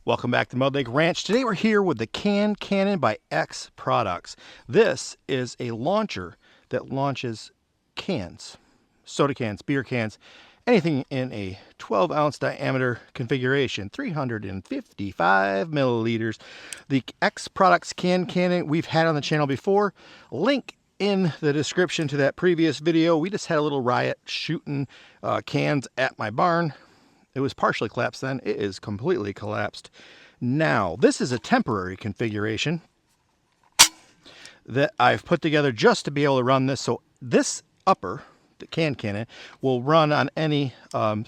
Welcome back to Mud Lake Ranch. Today we're here with the Can Cannon by X Products. This is a launcher that launches cans, soda cans, beer cans, anything in a 12-ounce diameter configuration, 355 milliliters. The X Products Can Cannon we've had on the channel before. Link in the description to that previous video. We just had a little riot shooting cans at my barn. It was partially collapsed then. It is completely collapsed now. This is a temporary configuration that I've put together just to be able to run this. So this upper, the Can Cannon, will run on any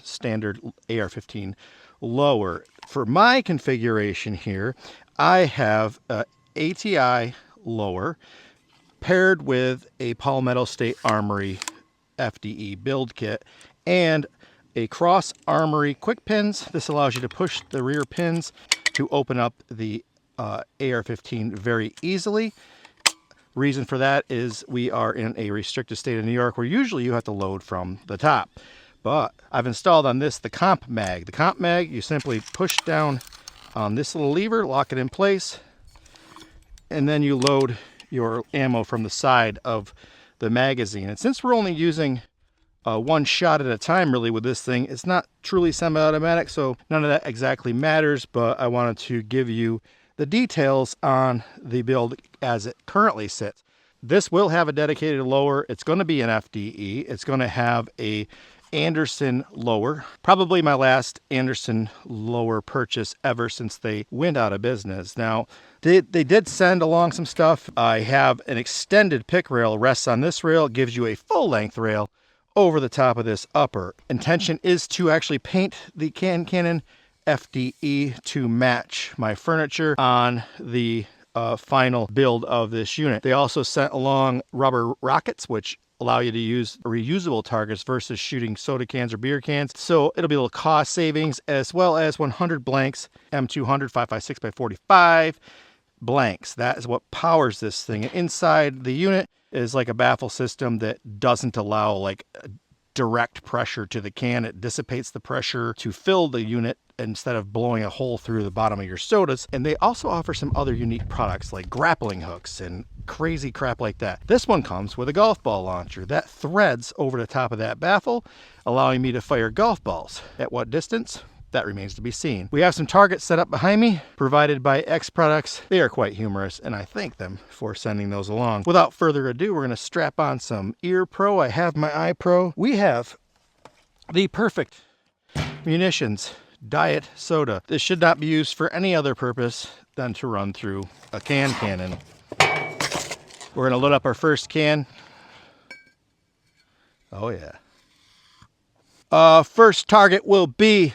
standard AR-15 lower. For my configuration here, I have a ATI lower paired with a Palmetto State Armory FDE build kit and a cross armory quick pins. This allows you to push the rear pins to open up the AR-15 very easily. Reason for that is we are in a restricted state of New York where usually you have to load from the top. But I've installed on this the comp mag. The comp mag, you simply push down on this little lever, lock it in place, and then you load your ammo from the side of the magazine. And since we're only using one shot at a time really with this thing, it's not truly semi-automatic, so none of that exactly matters, but I wanted to give you the details on the build as it currently sits. This will have a dedicated lower. It's going to be an FDE. It's going to have a Anderson lower, probably my last Anderson lower purchase ever since they went out of business. Now, they did send along some stuff. I have an extended pick rail, rests on this rail. It gives you a full-length rail over the top of this upper. Intention is to actually paint the Can Cannon FDE to match my furniture on the final build of this unit. They also sent along rubber rockets, which allow you to use reusable targets versus shooting soda cans or beer cans. So it'll be a little cost savings, as well as 100 blanks, M200 5.56 by 45 blanks. That is what powers this thing. And inside the unit is like a baffle system that doesn't allow like direct pressure to the can. It dissipates the pressure to fill the unit instead of blowing a hole through the bottom of your sodas. And they also offer some other unique products like grappling hooks and crazy crap like that. This one comes with a golf ball launcher that threads over the top of that baffle, allowing me to fire golf balls. At what distance? That remains to be seen. We have some targets set up behind me, provided by X Products. They are quite humorous, and I thank them for sending those along. Without further ado, we're going to strap on some Ear Pro. I have my Eye Pro. We have the perfect munitions diet soda. This should not be used for any other purpose than to run through a can cannon. We're going to load up our first can. Oh yeah. First target will be,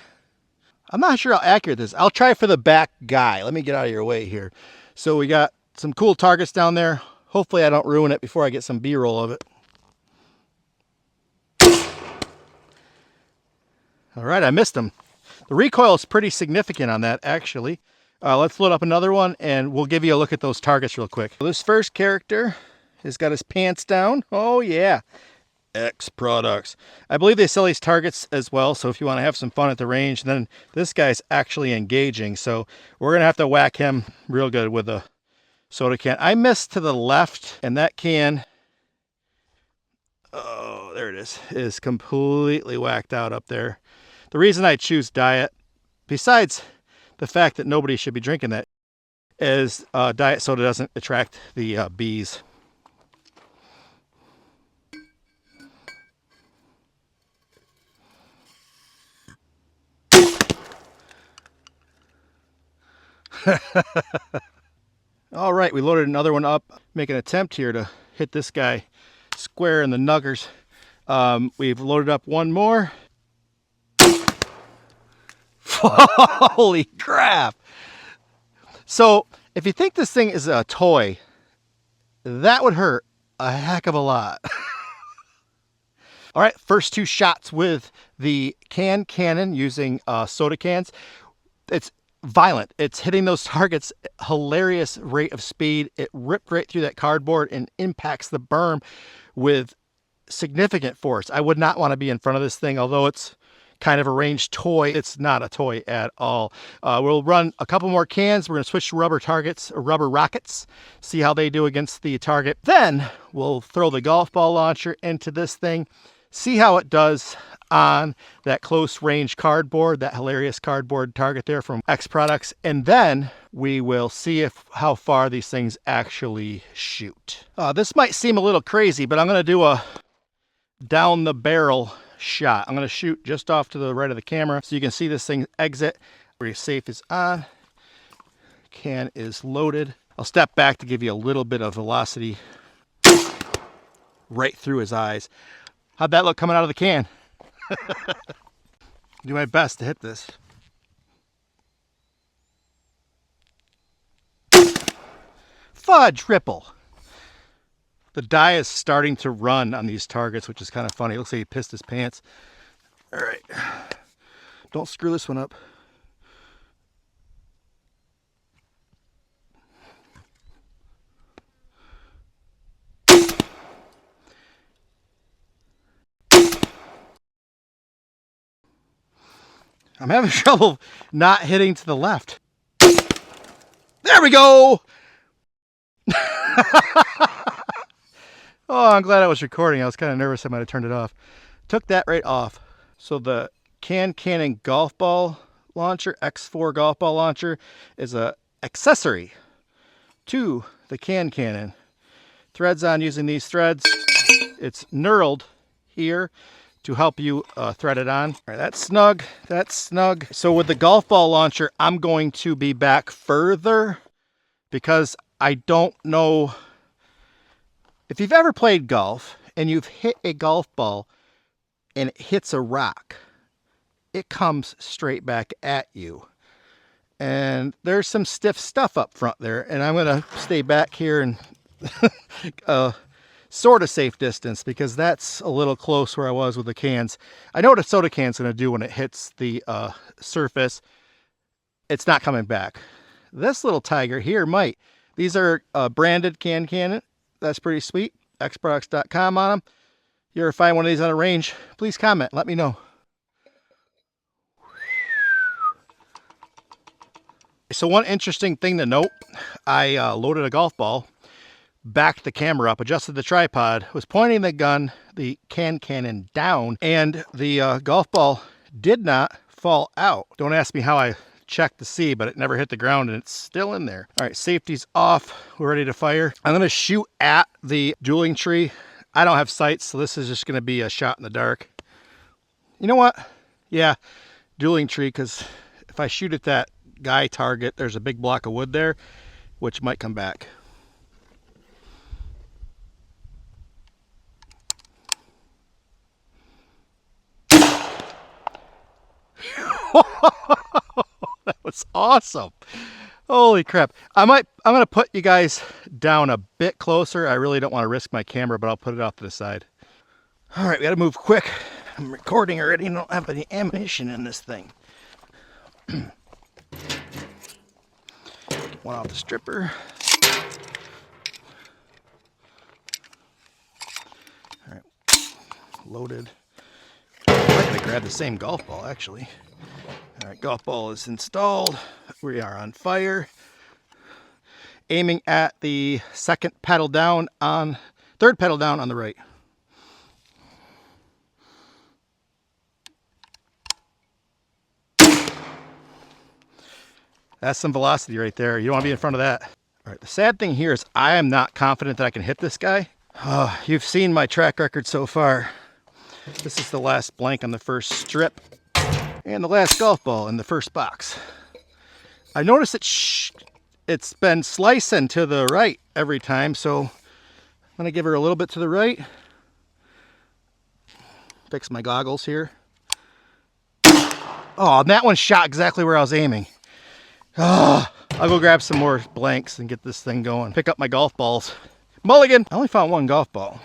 I'm not sure how accurate this is. I'll try for the back guy. Let me get out of your way here. So we got some cool targets down there. Hopefully I don't ruin it before I get some B-roll of it. All right, I missed him. The recoil is pretty significant on that, actually. Let's load up another one, and we'll give you a look at those targets real quick. This first character has got his pants down. Oh, yeah. X Products. I believe they sell these targets as well, so if you want to have some fun at the range, then this guy's actually engaging, so we're going to have to whack him real good with a soda can. I missed to the left, and that can, oh, there it is completely whacked out up there. The reason I choose diet, besides the fact that nobody should be drinking that, is diet soda doesn't attract the bees. All right, we loaded another one up. Make an attempt here to hit this guy square in the nuggers. We've loaded up one more. Holy crap. So if you think this thing is a toy, that would hurt a heck of a lot. All right, first two shots with the Can Cannon using soda cans. It's violent. It's hitting those targets hilarious rate of speed. It ripped right through that cardboard and impacts the berm with significant force. I would not want to be in front of this thing, although it's kind of a range toy. It's not a toy at all. We'll run a couple more cans. We're going to switch to rubber targets, or rubber rockets, see how they do against the target. Then we'll throw the golf ball launcher into this thing, see how it does on that close range cardboard, that hilarious cardboard target there from X Products. And then we will see how far these things actually shoot. This might seem a little crazy, but I'm going to do a down the barrel shot. I'm going to shoot just off to the right of the camera so you can see this thing exit. Safe is on. Can is loaded. I'll step back to give you a little bit of velocity right through his eyes. How'd that look coming out of the can? Do my best to hit this. Fudge ripple. The dye is starting to run on these targets, which is kind of funny. It looks like he pissed his pants. All right. Don't screw this one up. I'm having trouble not hitting to the left. There we go! Oh, I'm glad I was recording. I was kind of nervous I might have turned it off. Took that right off. So the Cannon golf ball launcher, X4 golf ball launcher, is a accessory to the Cannon. Threads on using these threads. It's knurled here to help you thread it on. All right, that's snug, that's snug. So with the golf ball launcher, I'm going to be back further because I don't know if you've ever played golf and you've hit a golf ball and it hits a rock, it comes straight back at you. And there's some stiff stuff up front there, and I'm gonna stay back here and sort of safe distance because that's a little close where I was with the cans. I know what a soda can's gonna do when it hits the surface. It's not coming back. This little tiger here might. These are branded Cannon. That's pretty sweet. xproducts.com on them. You ever find one of these on a range, please comment. Let me know. So one interesting thing to note, I loaded a golf ball, backed the camera up, adjusted the tripod, was pointing the gun, the Cannon down, and the golf ball did not fall out. Don't ask me how I checked to see, but it never hit the ground and it's still in there. All right, safety's off. We're ready to fire. I'm gonna shoot at the dueling tree. I don't have sights, so this is just gonna be a shot in the dark. You know what? Yeah, dueling tree, because if I shoot at that guy target, there's a big block of wood there, which might come back. That was awesome. Holy crap. I'm gonna put you guys down a bit closer. I really don't want to risk my camera, but I'll put it off to the side. All right, we gotta move quick. I'm recording already and I don't have any ammunition in this thing. Get one off the stripper. All right, loaded. I'm gonna grab the same golf ball actually. All right, golf ball is installed. We are on fire. Aiming at the third pedal down on the right. That's some velocity right there. You don't want to be in front of that. All right, the sad thing here is I am not confident that I can hit this guy. You've seen my track record so far. This is the last blank on the first strip and the last golf ball in the first box. I noticed it's been slicing to the right every time, so I'm gonna give her a little bit to the right. Fix my goggles here. Oh, and that one shot exactly where I was aiming. Oh, I'll go grab some more blanks and get this thing going. Pick up my golf balls. Mulligan! I only found one golf ball.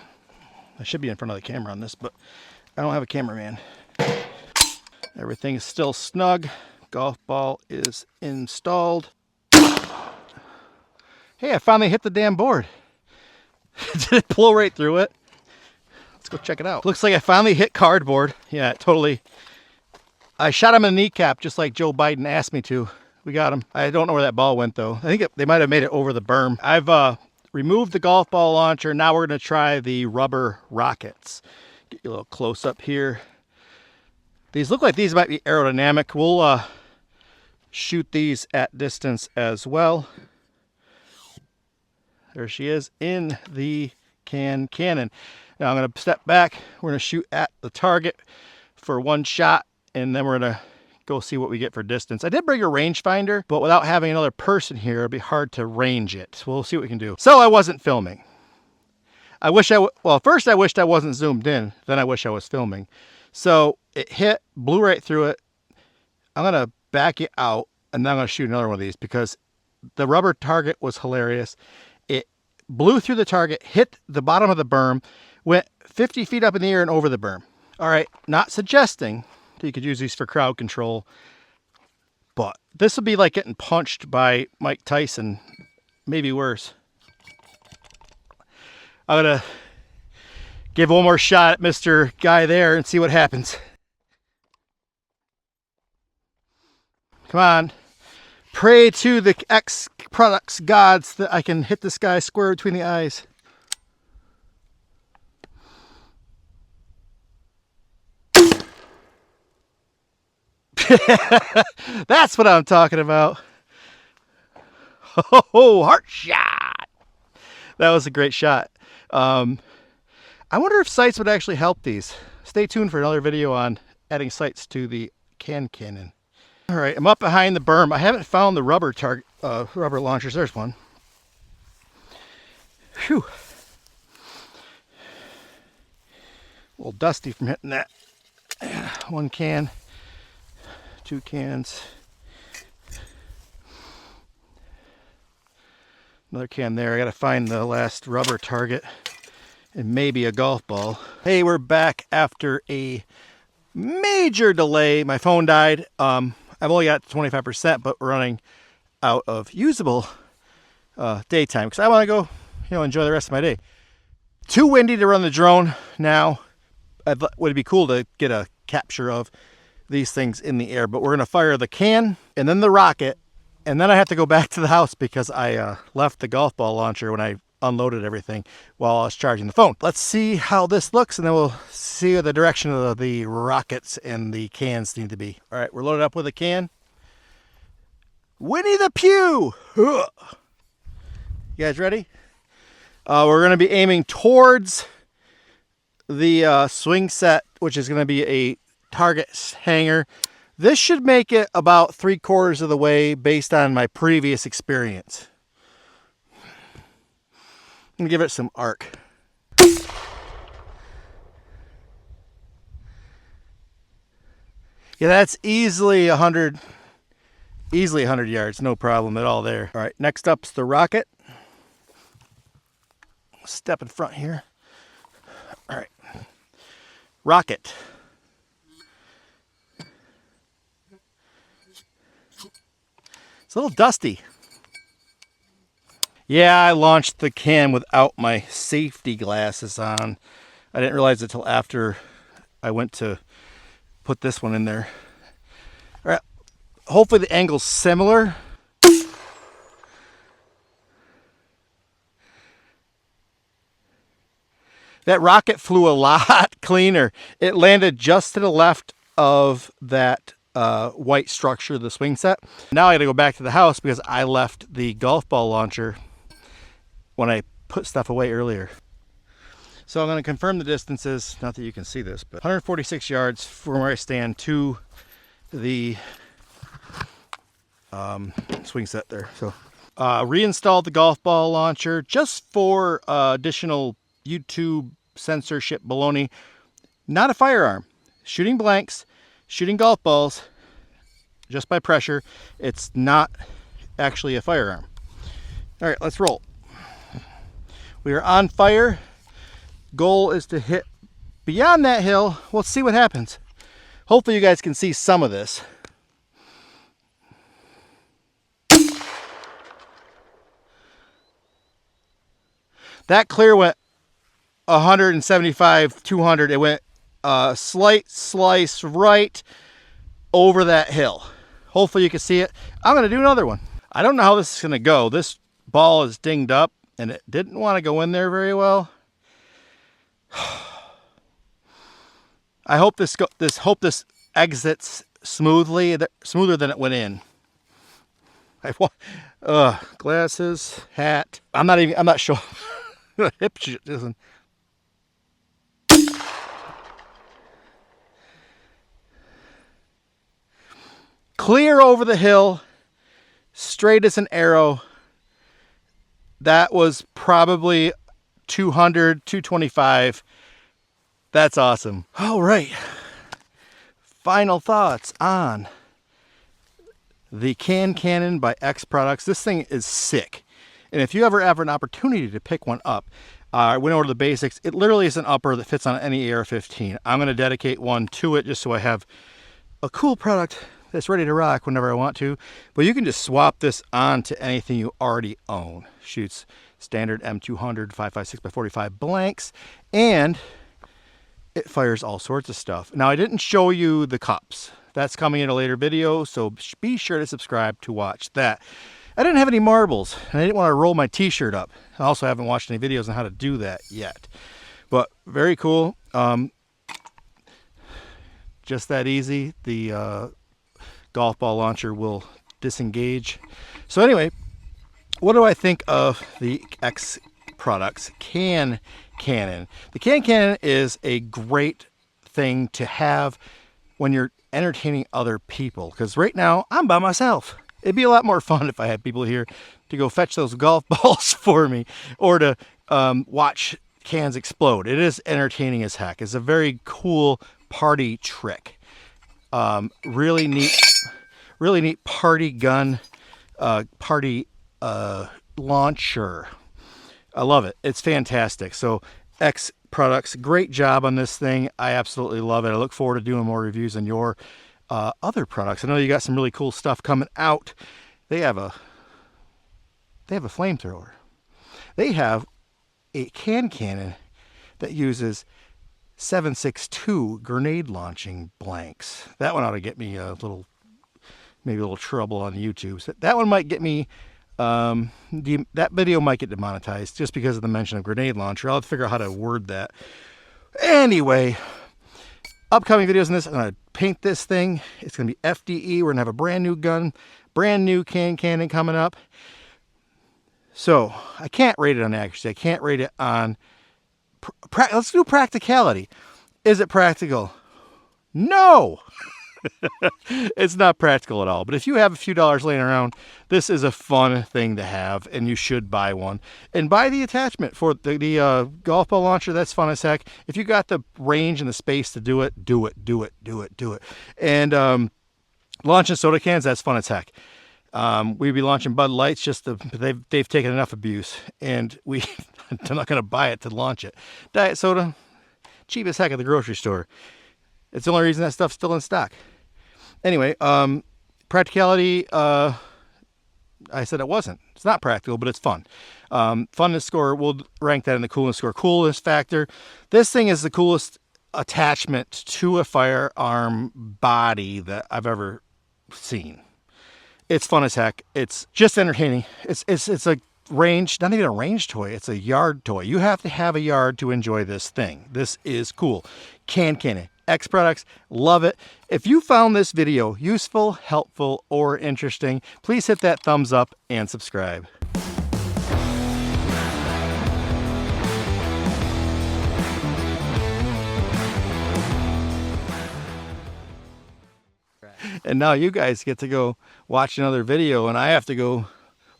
I should be in front of the camera on this, but I don't have a cameraman. Everything is still snug. Golf ball is installed. Hey, I finally hit the damn board. Did it blow right through it? Let's go check it out. Looks like I finally hit cardboard. Yeah, it totally I shot him in the kneecap just like Joe Biden asked me to. We got him. I don't know where that ball went though. I think they might have made it over the berm. I've removed the golf ball launcher. Now we're going to try the rubber rockets. Get you a little close up here. These look like these might be aerodynamic. We'll shoot these at distance as well. There she is in the cannon. Now I'm going to step back. We're going to shoot at the target for one shot, and then we're going to go see what we get for distance. I did bring a rangefinder, but without having another person here, it'll be hard to range it. We'll see what we can do. So I wasn't filming. Well, first I wished I wasn't zoomed in. Then I wish I was filming. So it hit, blew right through it. I'm going to back it out, and then I'm going to shoot another one of these because the rubber target was hilarious. It blew through the target, hit the bottom of the berm, went 50 feet up in the air and over the berm. All right, not suggesting that you could use these for crowd control, but this would be like getting punched by Mike Tyson, maybe worse. I'm going to give one more shot at Mr. Guy there and see what happens. Come on. Pray to the X-Products gods that I can hit this guy square between the eyes. That's what I'm talking about. Oh, heart shot. That was a great shot. I wonder if sights would actually help these. Stay tuned for another video on adding sights to the cannon. All right, I'm up behind the berm. I haven't found the rubber launchers. There's one. Phew. A little dusty from hitting that. One can, two cans. Another can there. I gotta find the last rubber target and maybe a golf ball. Hey, we're back after a major delay. My phone died. I've only got 25%, but we're running out of usable daytime because I want to go, enjoy the rest of my day. Too windy to run the drone now. Would be cool to get a capture of these things in the air, but we're gonna fire the can and then the rocket, and then I have to go back to the house because I left the golf ball launcher when I unloaded everything while I was charging the phone. Let's see how this looks, and then we'll see the direction of the rockets and the cans need to be. All right, we're loaded up with a can. Winnie the Pooh! You guys ready? We're going to be aiming towards the swing set, which is going to be a target hanger. This should make it about 3/4 of the way based on my previous experience. I'm gonna give it some arc. Yeah, that's easily 100 yards, no problem at all there. All right, next up's the rocket. Step in front here. All right, rocket. It's a little dusty. Yeah, I launched the can without my safety glasses on. I didn't realize it till after I went to put this one in there. All right, hopefully the angle's similar. That rocket flew a lot cleaner. It landed just to the left of that white structure, the swing set. Now I gotta go back to the house because I left the golf ball launcher when I put stuff away earlier. So I'm going to confirm the distances, not that you can see this, but 146 yards from where I stand to the swing set there. So reinstalled the golf ball launcher just for additional YouTube censorship baloney. Not a firearm. Shooting blanks, shooting golf balls just by pressure. It's not actually a firearm. All right, let's roll. We are on fire. Goal is to hit beyond that hill. We'll see what happens. Hopefully you guys can see some of this. That clear went 175, 200. It went slight slice right, over that hill. Hopefully you can see it. I'm going to do another one. I don't know how this is going to go. This ball is dinged up and it didn't want to go in there very well. I hope this exits smoothly, smoother than it went in. Glasses, hat. I'm not sure. Hip shit isn't. Clear over the hill, straight as an arrow. That was probably 200, 225. That's awesome. All right. Final thoughts on the Cannon by X Products. This thing is sick. And if you ever have an opportunity to pick one up, I went over to the basics. It literally is an upper that fits on any AR-15. I'm going to dedicate one to it just so I have a cool product that's ready to rock whenever I want to. But you can just swap this on to anything you already own. Shoots standard M200 5.56x45 blanks, and it fires all sorts of stuff. Now, I didn't show you the cups. That's coming in a later video, so be sure to subscribe to watch that. I didn't have any marbles, and I didn't want to roll my t-shirt up. I also haven't watched any videos on how to do that yet. But very cool. Just that easy. The golf ball launcher will disengage. So anyway, what do I think of the X Products Cannon? The Cannon is a great thing to have when you're entertaining other people, because right now I'm by myself. It'd be a lot more fun if I had people here to go fetch those golf balls for me, or to watch cans explode. It is entertaining as heck. It's a very cool party trick. Really neat party gun, party launcher. I love it. It's fantastic. So X Products, great job on this thing. I absolutely love it. I look forward to doing more reviews on your other products. I know you got some really cool stuff coming out. They have a flamethrower. They have a cannon that uses 7.62 grenade launching blanks. That one ought to get me maybe a little trouble on YouTube. So that one might get me, that video might get demonetized just because of the mention of grenade launcher. I'll have to figure out how to word that. Anyway, upcoming videos on this, I'm going to paint this thing. It's going to be FDE. We're going to have a brand new gun, brand new cannon coming up. So I can't rate it on accuracy. I can't rate it on, let's do practicality. Is it practical? No. It's not practical at all. But if you have a few dollars laying around, this is a fun thing to have, and you should buy one. And buy the attachment for the golf ball launcher. That's fun as heck. If you got the range and the space to do it, do it. And launching soda cans, that's fun as heck. We'd be launching Bud Lights, they've taken enough abuse, and I'm not going to buy it to launch it. Diet soda, cheap as heck at the grocery store. It's the only reason that stuff's still in stock. Anyway, practicality, I said it wasn't. It's not practical, but it's fun. Funness score, we'll rank that in the coolness score. Coolness factor, this thing is the coolest attachment to a firearm body that I've ever seen. It's fun as heck. It's just entertaining. It's a range, not even a range toy. It's a yard toy. You have to have a yard to enjoy this thing. This is cool. Cannon. X Products, love it. If you found this video useful, helpful, or interesting, please hit that thumbs up and subscribe. And now you guys get to go watch another video, and I have to go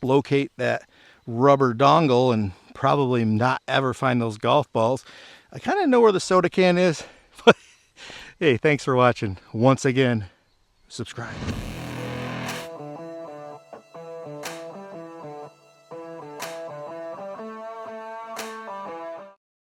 locate that rubber dongle and probably not ever find those golf balls. I kind of know where the soda can is, but hey, thanks for watching. Once again, subscribe.